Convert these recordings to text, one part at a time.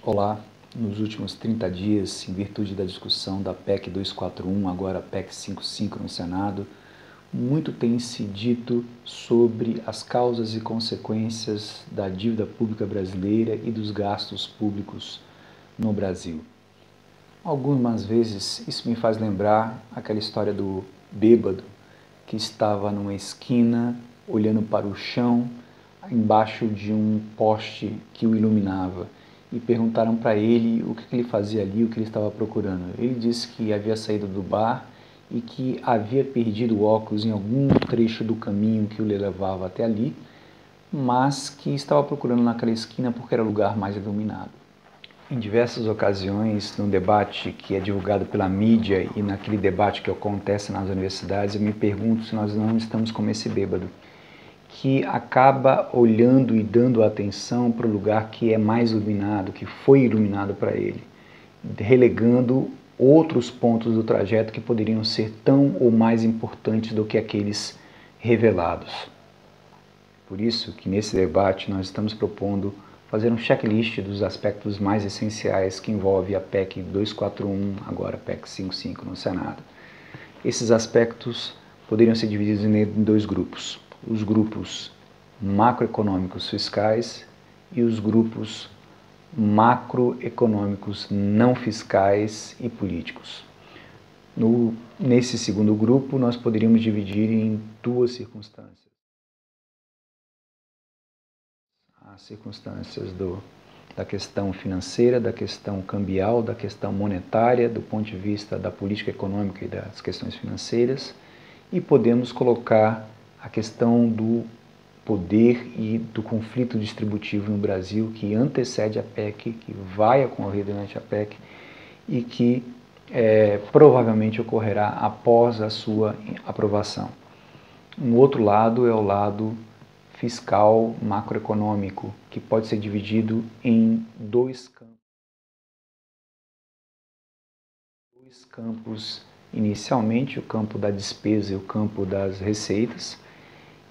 Olá, nos últimos 30 dias, em virtude da discussão da PEC 241, agora a PEC 55 no Senado, muito tem se dito sobre as causas e consequências da dívida pública brasileira e dos gastos públicos no Brasil. Algumas vezes isso me faz lembrar aquela história do bêbado que estava numa esquina olhando para o chão embaixo de um poste que o iluminava e perguntaram para ele o que ele fazia ali, o que ele estava procurando. Ele disse que havia saído do bar e que havia perdido o óculos em algum trecho do caminho que o levava até ali, mas que estava procurando naquela esquina porque era o lugar mais iluminado. Em diversas ocasiões, no debate que é divulgado pela mídia e naquele debate que acontece nas universidades, eu me pergunto se nós não estamos como esse bêbado, que acaba olhando e dando atenção para o lugar que é mais iluminado, que foi iluminado para ele, relegando outros pontos do trajeto que poderiam ser tão ou mais importantes do que aqueles revelados. Por isso que nesse debate nós estamos propondo fazer um checklist dos aspectos mais essenciais que envolve a PEC 241, agora a PEC 55 no Senado. Esses aspectos poderiam ser divididos em dois grupos: os grupos macroeconômicos fiscais e os grupos macroeconômicos não fiscais e políticos. Nesse segundo grupo, nós poderíamos dividir em duas circunstâncias. As circunstâncias da questão financeira, da questão cambial, da questão monetária, do ponto de vista da política econômica e das questões financeiras, e podemos colocar a questão do poder e do conflito distributivo no Brasil que antecede a PEC, que vai ocorrer durante a PEC e que provavelmente ocorrerá após a sua aprovação. Um outro lado é o lado fiscal macroeconômico, que pode ser dividido em dois campos. Inicialmente, o campo da despesa e o campo das receitas,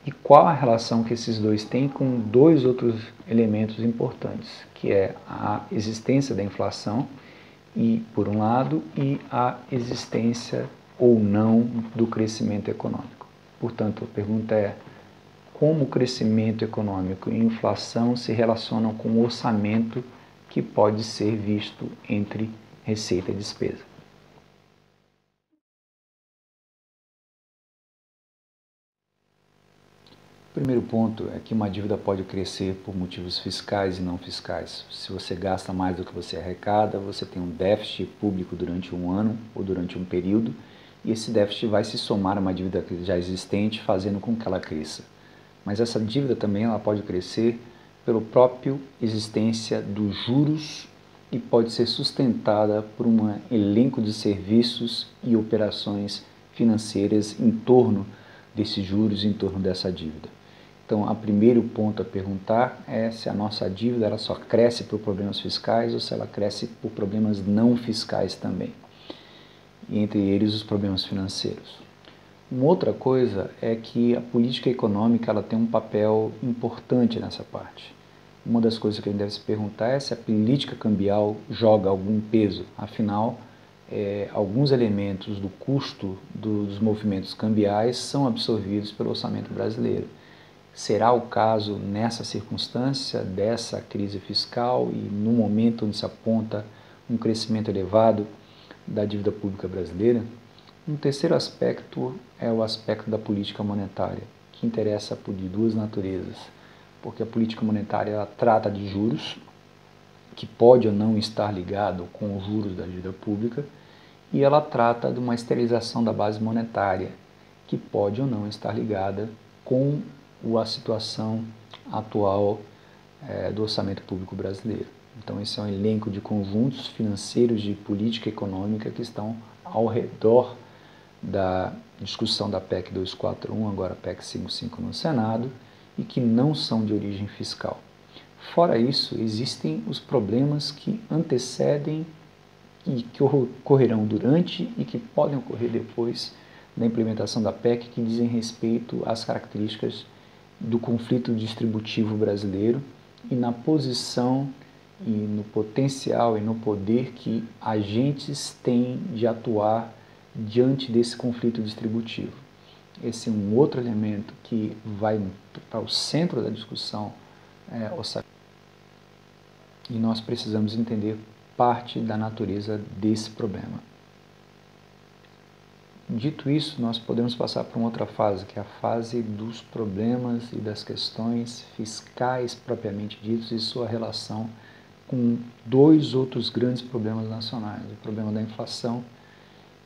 e qual a relação que esses dois têm com dois outros elementos importantes, que é a existência da inflação, por um lado, e a existência ou não do crescimento econômico. Portanto, a pergunta é: como o crescimento econômico e inflação se relacionam com o orçamento que pode ser visto entre receita e despesa? O primeiro ponto é que uma dívida pode crescer por motivos fiscais e não fiscais. Se você gasta mais do que você arrecada, você tem um déficit público durante um ano ou durante um período, e esse déficit vai se somar a uma dívida já existente, fazendo com que ela cresça. Mas essa dívida também ela pode crescer pela própria existência dos juros e pode ser sustentada por um elenco de serviços e operações financeiras em torno desses juros, em torno dessa dívida. Então, o primeiro ponto a perguntar é se a nossa dívida ela só cresce por problemas fiscais ou se ela cresce por problemas não fiscais também, e entre eles os problemas financeiros. Uma outra coisa é que a política econômica ela tem um papel importante nessa parte. Uma das coisas que a gente deve se perguntar é se a política cambial joga algum peso. Afinal, alguns elementos do custo dos movimentos cambiais são absorvidos pelo orçamento brasileiro. Será o caso nessa circunstância dessa crise fiscal e no momento onde se aponta um crescimento elevado da dívida pública brasileira? Um terceiro aspecto é o aspecto da política monetária, que interessa de duas naturezas, porque a política monetária ela trata de juros, que pode ou não estar ligado com os juros da dívida pública, e ela trata de uma esterilização da base monetária, que pode ou não estar ligada com a situação atual do orçamento público brasileiro. Então esse é um elenco de conjuntos financeiros de política econômica que estão ao redor da discussão da PEC 241, agora a PEC 55 no Senado, e que não são de origem fiscal. Fora isso, existem os problemas que antecedem e que ocorrerão durante e que podem ocorrer depois da implementação da PEC, que dizem respeito às características do conflito distributivo brasileiro e na posição e no potencial e no poder que agentes têm de atuar diante desse conflito distributivo. Esse é um outro elemento que vai para o centro da discussão orçamentária. E nós precisamos entender parte da natureza desse problema. Dito isso, nós podemos passar para uma outra fase, que é a fase dos problemas e das questões fiscais propriamente ditos e sua relação com dois outros grandes problemas nacionais, o problema da inflação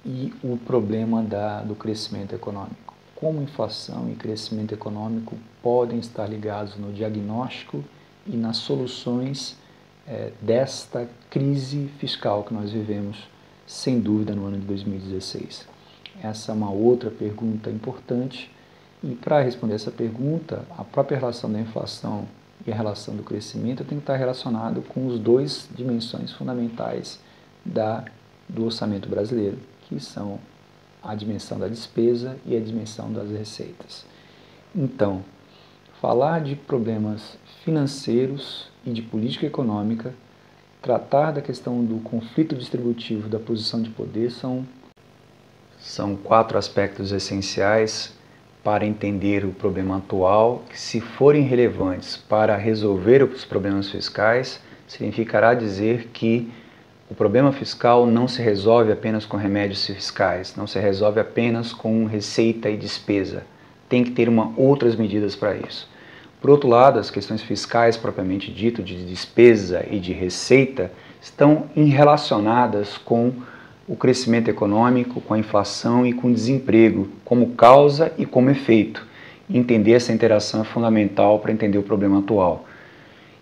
e o problema do crescimento econômico. Como inflação e crescimento econômico podem estar ligados no diagnóstico e nas soluções desta crise fiscal que nós vivemos, sem dúvida, no ano de 2016. Essa é uma outra pergunta importante e, para responder essa pergunta, a própria relação da inflação e a relação do crescimento tem que estar relacionado com as duas dimensões fundamentais do orçamento brasileiro, que são a dimensão da despesa e a dimensão das receitas. Então, falar de problemas financeiros e de política econômica, tratar da questão do conflito distributivo da posição de poder são quatro aspectos essenciais para entender o problema atual, que, se forem relevantes para resolver os problemas fiscais, significará dizer que o problema fiscal não se resolve apenas com remédios fiscais, não se resolve apenas com receita e despesa. Tem que ter outras medidas para isso. Por outro lado, as questões fiscais propriamente dito, de despesa e de receita, estão relacionadas com o crescimento econômico, com a inflação e com o desemprego, como causa e como efeito. Entender essa interação é fundamental para entender o problema atual.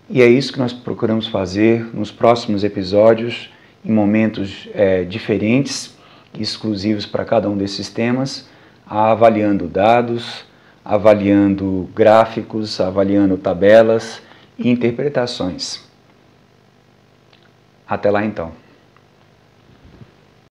E é isso que nós procuramos fazer nos próximos episódios, em momentos diferentes, exclusivos para cada um desses temas, avaliando dados, avaliando gráficos, avaliando tabelas e interpretações. Até lá então.